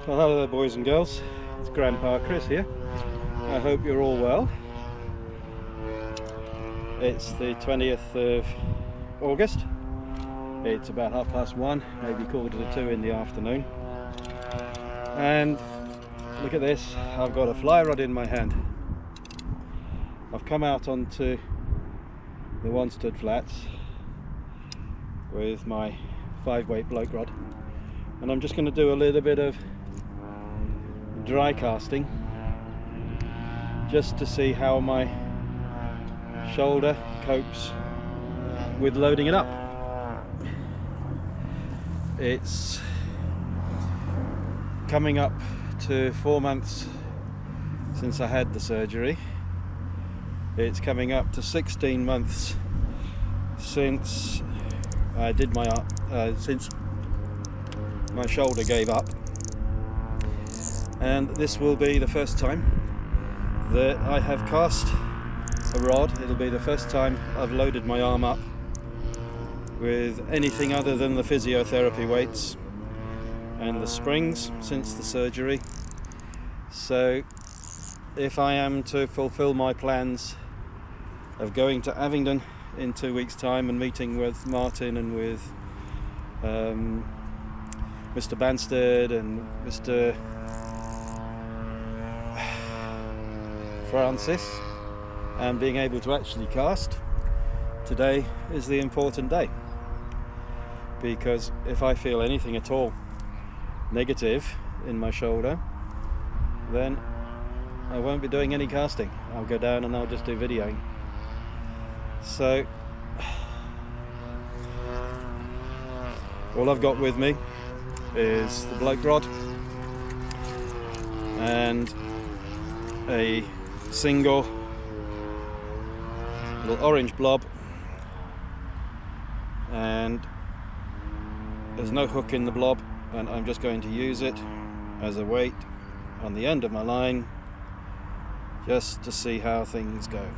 Well, hello there boys and girls, it's Grandpa Chris here. I hope you're all well. It's the 20th of August. It's about 1:30, maybe 1:45 in the afternoon. And look at this, I've got a fly rod in my hand. I've come out onto the one stud flats with my 5-weight bloke rod, and I'm just going to do a little bit of dry casting just to see how my shoulder copes with loading it up. It's coming up to 4 months since I had the surgery. It's coming up to 16 months since I did my since my shoulder gave up, and this will be the first time that I have cast a rod. It'll be the first time I've loaded my arm up with anything other than the physiotherapy weights and the springs since the surgery. So if I am to fulfill my plans of going to Abingdon in 2 weeks' time and meeting with Martin and with Mr. Banstead and Mr. Francis, and being able to actually cast, today is the important day, because if I feel anything at all negative in my shoulder, then I won't be doing any casting. I'll go down and I'll just do videoing. So all I've got with me is the bloke rod and a single little orange blob, and there's no hook in the blob, and I'm just going to use it as a weight on the end of my line just to see how things go.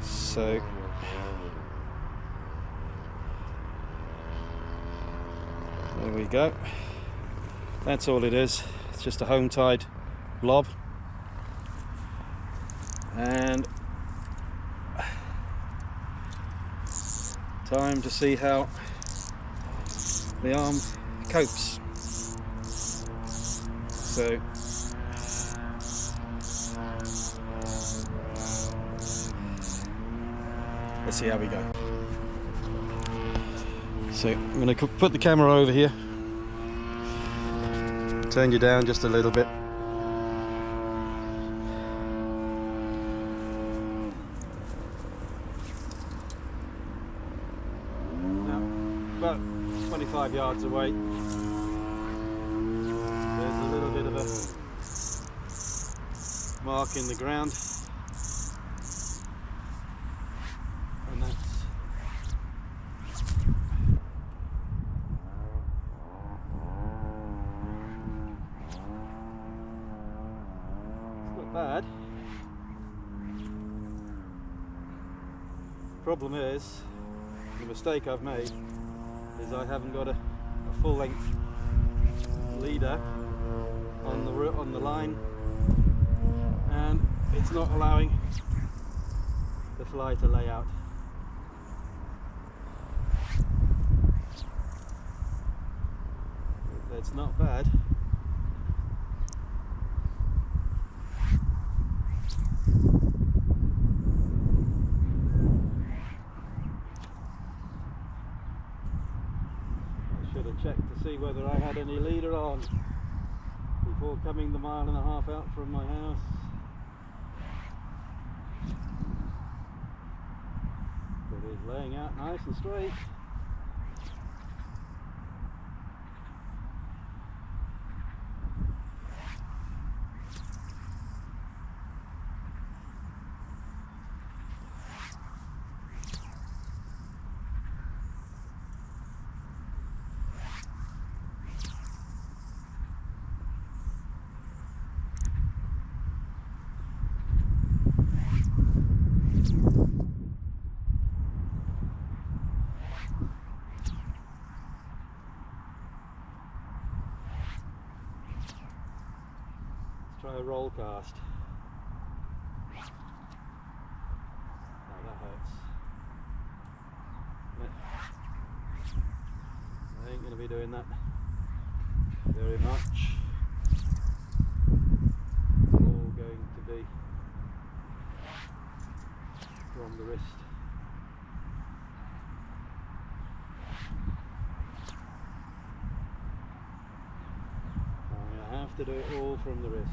So there we go. That's all it is. It's just a home tied blob, and time to see how the arm copes. So let's see how we go. So I'm going to put the camera over here, turn you down just a little bit. Now, about 25 yards away, there's a little bit of a mark in the ground, and that's bad. Problem is, the mistake I've made is I haven't got a full length leader on the line, and it's not allowing the fly to lay out. It's not bad. Should have checked to see whether I had any leader on before coming the 1.5 miles out from my house. It is laying out nice and straight. try a roll cast. Oh, that hurts. I ain't going to be doing that very much. It's all going to be from the wrist. I have to do it all from the wrist.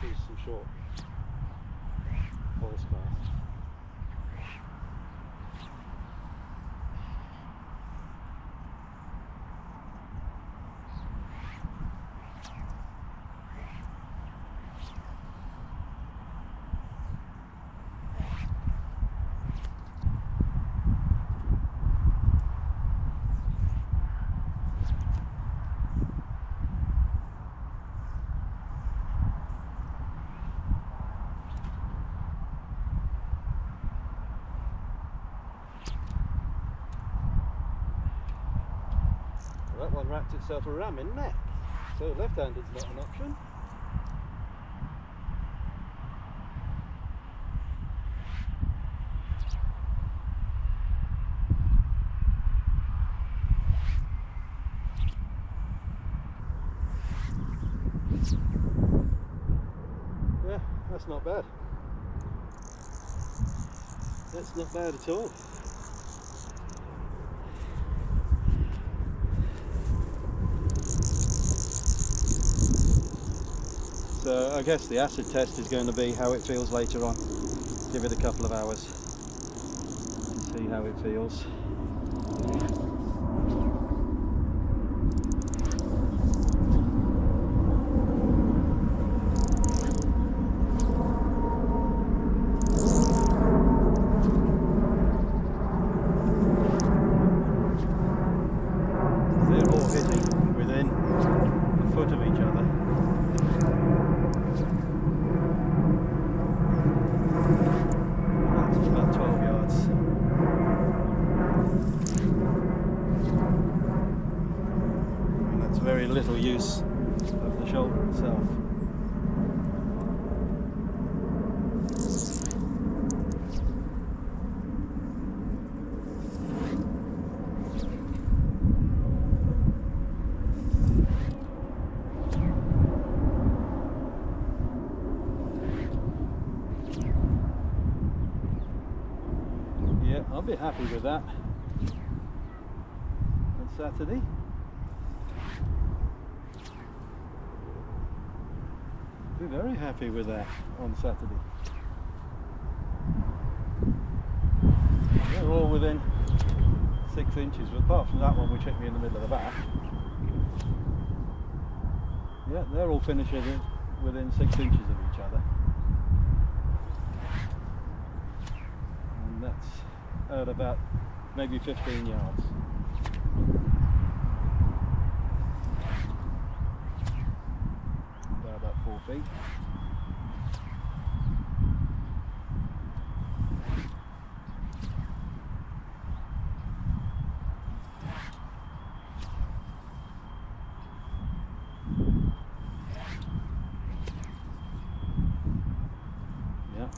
Do some short pulse cast. That one wrapped itself a ramming neck, so left-handed's not an option. Yeah, that's not bad. That's not bad at all. So I guess the acid test is going to be how it feels later on. Give it a couple of hours to see how it feels. They're all hitting within a foot of each other. That's about 12 yards. And that's very little use of the shoulder itself. Yeah, I'll be happy with that on Saturday. Be very happy with that on Saturday. They're all within 6 inches, apart from that one which hit me in the middle of the back. Yeah, they're all finishing within 6 inches of each other. And that's at about maybe 15 yards. About 4 feet. Yeah.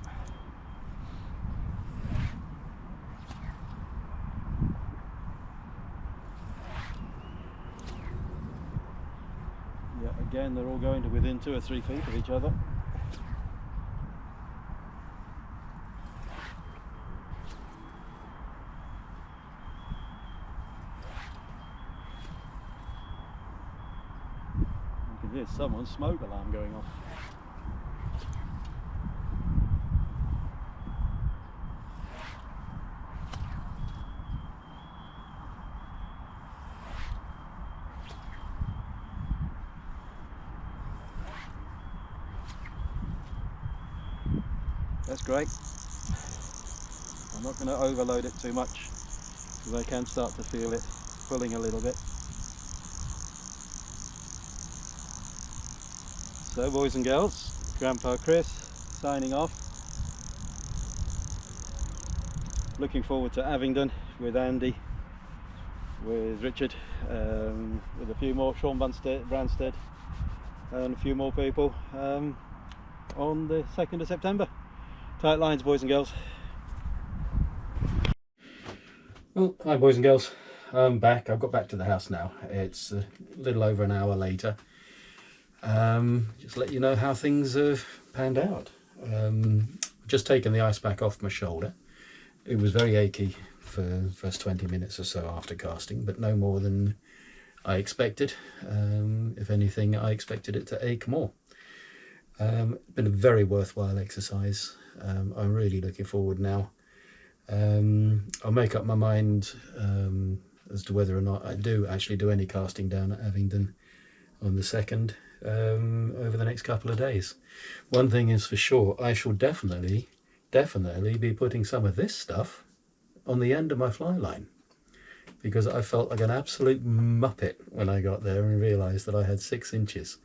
Yeah, again they're all going to within 2 or 3 feet of each other. You can hear someone's smoke alarm going off. That's great. I'm not going to overload it too much because I can start to feel it pulling a little bit. So So boys and girls, Grandpa Chris signing off. Looking forward to Abingdon with Andy, with Richard, with a few more, Sean Branstead and a few more people on the 2nd of September. Tight lines, boys and girls. Well, hi boys and girls, I'm back. I've got back to the house now. It's a little over an hour later. Just let you know how things have panned out. Just taken the ice pack off my shoulder. It was very achy for the first 20 minutes or so after casting, but no more than I expected. If anything, I expected it to ache more. Been a very worthwhile exercise. I'm really looking forward now. I'll make up my mind as to whether or not I do actually do any casting down at Abingdon on the 2nd over the next couple of days. One thing is for sure, I shall definitely be putting some of this stuff on the end of my fly line, because I felt like an absolute muppet when I got there and realised that I had 6 inches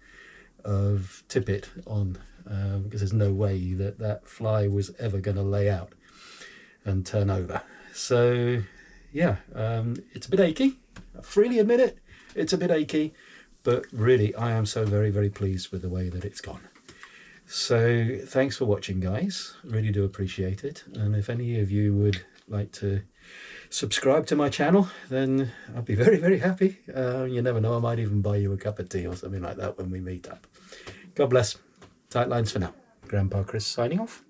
of tippet on, because there's no way that that fly was ever going to lay out and turn over. So yeah, it's a bit achy. I freely admit it, it's a bit achy, but really I am so very, very pleased with the way that it's gone. So thanks for watching, guys, really do appreciate it. And if any of you would like to subscribe to my channel, then I'd be very, very happy. You never know, I might even buy you a cup of tea or something like that when we meet up. God bless. Tight lines for now. Grandpa Chris signing off.